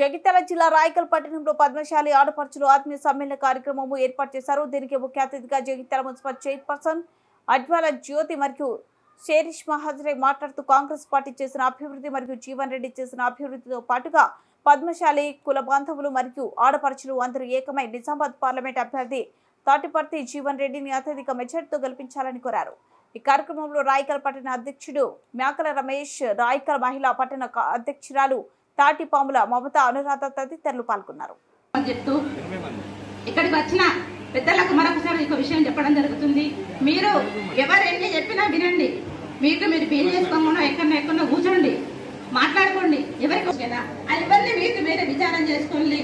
జగిత్యాల జిల్లా రాయకల్ పట్టణంలో పద్మశాలి ఆడపడుచులు ఆత్మీయ సమ్మేళన కార్యక్రమం ఏర్పాటు చేశారు. దీనికి ముఖ్య అతిథిగా జగిత్యాల మున్సిపల్ చైర్పర్సన్ అజ్వాల జ్యోతి మరియు షేరిష్ మహాజరే మాట్లాడుతూ కాంగ్రెస్ పార్టీ చేసిన అభివృద్ధి మరియు జీవన్ రెడ్డి చేసిన అభివృద్ధితో పాటుగా పద్మశాలి కుల బాంధవులు మరియు ఆడపడుచులు అందరూ ఏకమై నిజామాబాద్ పార్లమెంట్ అభ్యర్థి తాటిపర్తి జీవన్ రెడ్డిని అత్యధిక మెజార్టీతో గెలిపించాలని కోరారు. ఈ కార్యక్రమంలో రాయకల్ పట్టణ అధ్యక్షుడు మేకల రమేష్, రాయకల్ మహిళా పట్టణ అధ్యక్షురాలు తాటిపాముల మమత, అనురాధ తదితరులు పాల్గొన్నారు. ఇక్కడికి వచ్చిన పెద్దలకు మరొకసారి ఒక విషయం చెప్పడం జరుగుతుంది. మీరు ఎవరు ఎన్ని చెప్పినా వినండి. మీరు ఫీల్ చేసుకోకుండా ఎక్కడో కూర్చోండి, మాట్లాడుకోండి. ఎవరికి కదా అవన్నీ మీకు మీరే విచారం చేసుకొని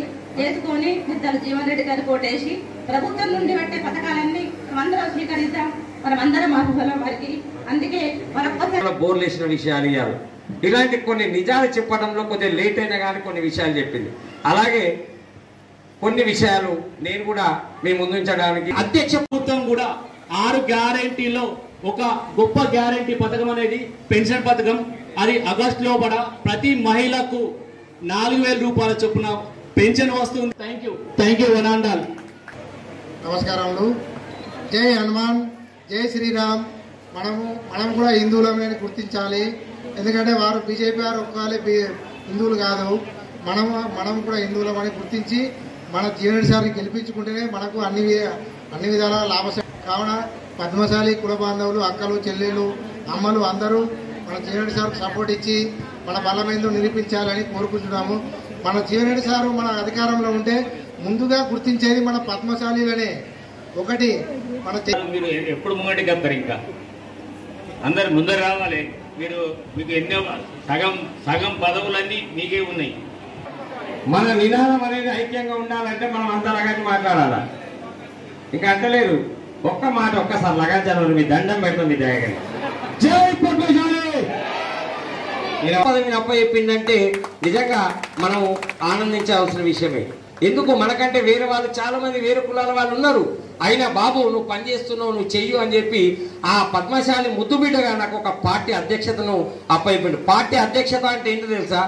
పెద్దలు జీవన్ రెడ్డి గారు కోటేసి ప్రభుత్వం నుండి పెట్టే పథకాలన్నీ మనమందరం స్వీకరిద్దాం. మనమందరం అర్హులం వారికి. అందుకే బోర్లు వేసిన విషయాలు ఇవ్వాలి. ఇలాంటి కొన్ని నిజాలు చెప్పడంలో కొద్దిగా లేట్ అయినా కానీ కొన్ని విషయాలు చెప్పింది. అలాగే కొన్ని విషయాలు నేను కూడా మీ ముందుంచడానికి అధ్యక్ష ప్రభుత్వం కూడా 6 గ్యారెంటీలో ఒక గొప్ప గ్యారెంటీ పథకం అనేది పెన్షన్ పథకం. అది ఆగస్టు లోపల ప్రతి మహిళకు 4000 రూపాయల చొప్పున పెన్షన్ వస్తుంది. Thank you one and all. నమస్కారములు. జై హనుమాన్, జై శ్రీరామ్. మనం కూడా హిందువులమే గుర్తించాలి. ఎందుకంటే వారు బీజేపీ వారు ఒక్కలే హిందువులు కాదు. మనం కూడా హిందువులమని గుర్తించి మన జీవన్ సార్ని గెలిపించుకుంటేనే మనకు అన్ని విధాల లాభం. కావున పద్మశాలి కుల బాంధవులు, అక్కలు, చెల్లెలు, అమ్మలు అందరూ మన జీవన్ సార్కు సపోర్ట్ ఇచ్చి మన బలమేందో నిరూపించాలని కోరుకుంటున్నాము. మన జీవన్ సారు మన అధికారంలో ఉంటే ముందుగా గుర్తించేది మన పద్మశాలిలనే. ఒకటి మన మీరు ఎప్పుడు ముంగటి కప్తారు, ఇంకా అందరు ముందర రావాలి. మీకు ఎన్నో సగం పదవులన్నీ మీకే ఉన్నాయి. మన నినాదం అనేది ఐక్యంగా ఉండాలంటే మనం అంతా లగాచి మాట్లాడాలా. ఇంకా అంటలేదు ఒక్క మాట ఒక్కసారి లగాచారు. మీ దండం పెడతాం మీ దయగలి. జై పద్మశాలి. పదవిని అప్ప చెప్పిందంటే నిజంగా మనం ఆనందించాల్సిన విషయమే. ఎందుకు మనకంటే వేరే వాళ్ళు చాలా మంది వేరే కులాల వాళ్ళు ఉన్నారు. అయినా బాబు నువ్వు పని చేస్తున్నావు, నువ్వు చెయ్యు అని చెప్పి ఆ పద్మశాలి ముద్దుబిడ్డగా నాకు ఒక పార్టీ అధ్యక్షతను అప్పయిపోయింది. పార్టీ అధ్యక్షత అంటే ఏంటో తెలుసా?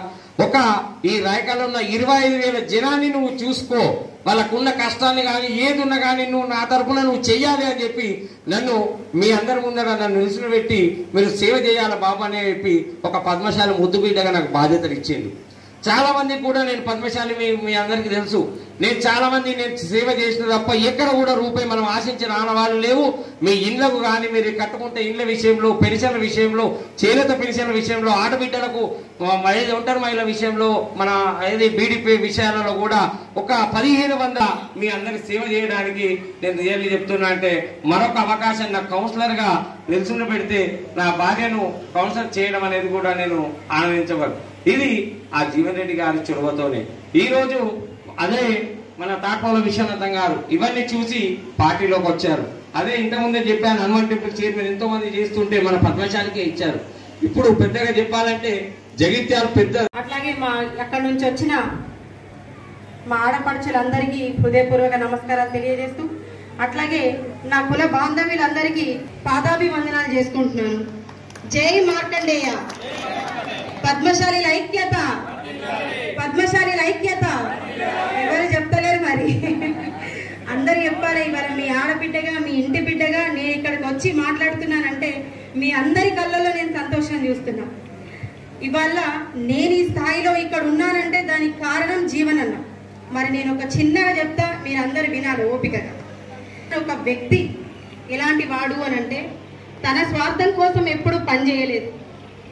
ఈ రాయకాల్లో ఉన్న 25,000 జనాన్ని నువ్వు చూసుకో, వాళ్ళకున్న కష్టాన్ని కానీ ఏది ఉన్నా కానీ నువ్వు నా తరఫున నువ్వు చెయ్యాలి అని చెప్పి నన్ను మీ అందరి ముందర నన్ను నిలుచుని పెట్టి మీరు సేవ చేయాలి బాబు అని చెప్పి ఒక పద్మశాలి ముద్దుబిడ్డగా నాకు బాధ్యతలు ఇచ్చింది. చాలా మంది కూడా నేను పద్మశాలి మీ అందరికీ తెలుసు. నేను చాలా మంది సేవ చేసిన తప్ప ఎక్కడ కూడా రూపాయి మనం ఆశించిన ఆనవాళ్ళు లేవు. మీ ఇండ్లకు కానీ మీరు కట్టుకుంటే ఇండ్ల విషయంలో, పెన్షన్ల విషయంలో, చేనేత పెన్షన్ల విషయంలో, ఆడబిడ్డలకు ఒంటరి మహిళల విషయంలో, మన ఏది బీడీపీ విషయాలలో కూడా ఒక 1500 మీ అందరికి సేవ చేయడానికి నేను రియల్లీ చెప్తున్నా. అంటే మరొక అవకాశం నాకు కౌన్సిలర్ గా నిల్చుని పెడితే నా భార్యను కౌన్సిలర్ చేయడం అనేది కూడా నేను ఆనందించగలను. ఇది ఆ జీవన్ రెడ్డి గారి చొరవతోనే. ఈ రోజు అదే మన తాట్పాల విశ్వనాథం గారు ఇవన్నీ చూసి పార్టీలోకి వచ్చారు. అదే ఇంతకుముందే చెప్పాను, హనుమాన్ టెంపుల్ చైర్మన్ ఎంతో మంది చేస్తుంటే మన పద్మశాలికే ఇచ్చారు. ఇప్పుడు పెద్దగా చెప్పాలంటే జగిత్యాల పెద్ద. అట్లాగే అక్కడి నుంచి వచ్చిన మా ఆడపడుచులందరికీ హృదయపూర్వక నమస్కారాలు తెలియజేస్తూ, అట్లాగే నా కుల బాంధవ్యులందరికీ పాదాభివందనాలు చేసుకుంటున్నాను. జై మార్కండేయ. పద్మశాలి ఐక్యత, పద్మశాలి ఐక్యత. ఎవరు చెప్తలేరు మరి, అందరు చెప్పాలి. ఇవాళ మీ ఆడబిడ్డగా, మీ ఇంటి బిడ్డగా నేను ఇక్కడికి వచ్చి మాట్లాడుతున్నానంటే మీ అందరి కళ్ళలో నేను సంతోషం చూస్తున్నా. ఇవాళ నేను ఈ స్థాయిలో ఇక్కడ ఉన్నానంటే దానికి కారణం జీవనన్న. మరి నేను ఒక చిన్నగా చెప్తా, మీరు అందరు వినాలి ఓపికగా. ఒక వ్యక్తి ఎలాంటి వాడు అని అంటే తన స్వార్థం కోసం ఎప్పుడు పనిచేయలేదు.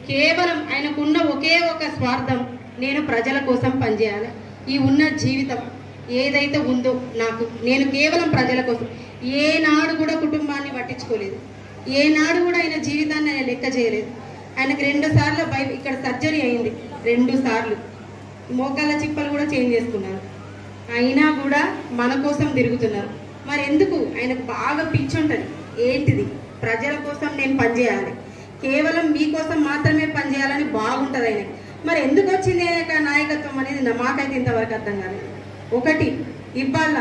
కేవలం ఆయనకున్న ఒకే ఒక స్వార్థం, నేను ప్రజల కోసం పనిచేయాలి. ఈ ఉన్న జీవితం ఏదైతే ఉందో నేను కేవలం ప్రజల కోసం. ఏనాడు కూడా కుటుంబాన్ని పట్టించుకోలేదు. ఏనాడు కూడా ఆయన జీవితాన్ని ఆయన లెక్క చేయలేదు. ఆయనకు 2 సార్లు ఇక్కడ సర్జరీ అయింది. 2 సార్లు మోకాళ్ళ చిప్పలు కూడా చేంజ్ చేసుకున్నారు. అయినా కూడా మన కోసం తిరుగుతున్నారు. మరి ఎందుకు? ఆయనకు బాగా పిచ్చి ఉంటుంది. ఏంటిది? ప్రజల కోసం నేను పనిచేయాలి, కేవలం మీకోసం మాత్రమే పనిచేయాలని బాగుంటుంది ఆయన. మరి ఎందుకు వచ్చింది నాయకత్వం అనేది మాకైతే ఇంతవరకు అర్థం కాలేదు. ఒకటి ఇవాళ